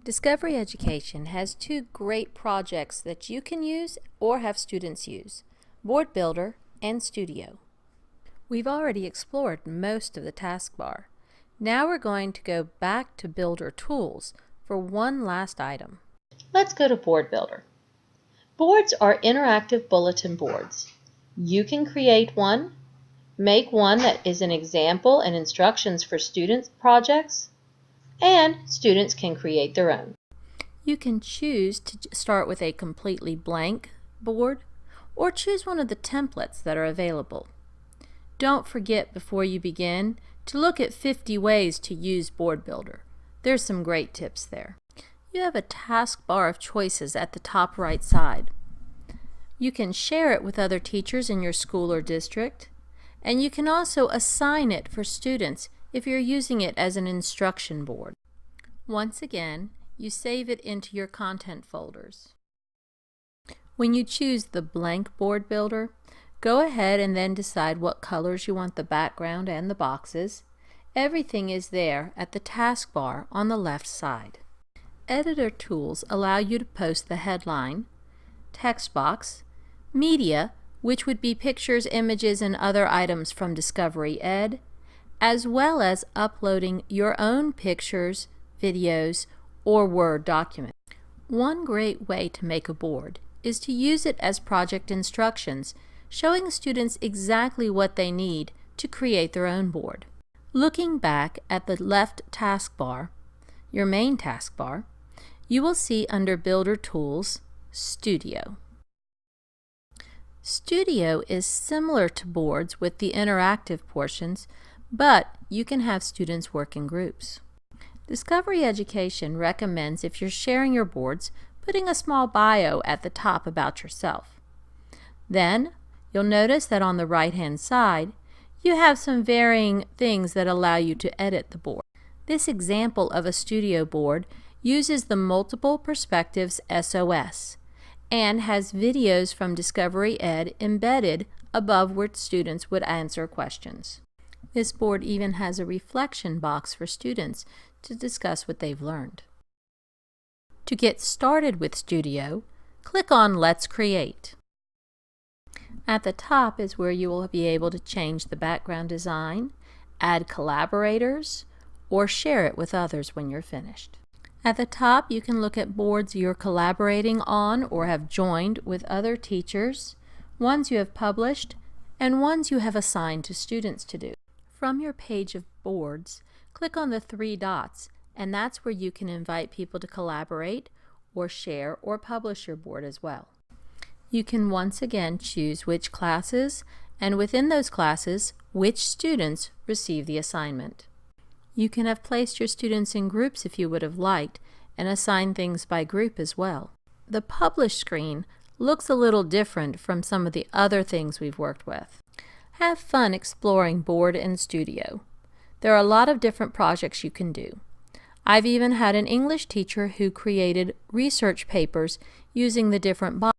Discovery Education has two great projects that you can use or have students use, Board Builder and Studio. We've already explored most of the taskbar. Now we're going to go back to Builder Tools for one last item. Let's go to Board Builder. Boards are interactive bulletin boards. You can create one, make one that is an example and instructions for students' projects, and students can create their own. You can choose to start with a completely blank board or choose one of the templates that are available. Don't forget before you begin to look at 50 ways to use Board Builder. There's some great tips there. You have a taskbar of choices at the top right side. You can share it with other teachers in your school or district, and you can also assign it for students if you're using it as an instruction board. Once again, you save it into your content folders. When you choose the blank Board Builder, go ahead and then decide what colors you want the background and the boxes. Everything is there at the taskbar on the left side. Editor tools allow you to post the headline, text box, media, which would be pictures, images, and other items from Discovery Ed, as well as uploading your own pictures, videos, or Word document. One great way to make a board is to use it as project instructions, showing students exactly what they need to create their own board. Looking back at the left taskbar, your main taskbar, you will see under Builder Tools, Studio. Studio is similar to boards with the interactive portions, but you can have students work in groups. Discovery Education recommends, if you're sharing your boards, putting a small bio at the top about yourself. Then, you'll notice that on the right-hand side, you have some varying things that allow you to edit the board. This example of a studio board uses the Multiple Perspectives SOS and has videos from Discovery Ed embedded above where students would answer questions. This board even has a reflection box for students to discuss what they've learned. To get started with Studio, click on Let's Create. At the top is where you will be able to change the background design, add collaborators, or share it with others when you're finished. At the top, you can look at boards you're collaborating on or have joined with other teachers, ones you have published, and ones you have assigned to students to do. From your page of boards, click on the three dots, and that's where you can invite people to collaborate or share or publish your board as well. You can once again choose which classes, and within those classes, which students receive the assignment. You can have placed your students in groups if you would have liked, and assign things by group as well. The Publish screen looks a little different from some of the other things we've worked with. Have fun exploring Board and Studio. There are a lot of different projects you can do. I've even had an English teacher who created research papers using the different boxes.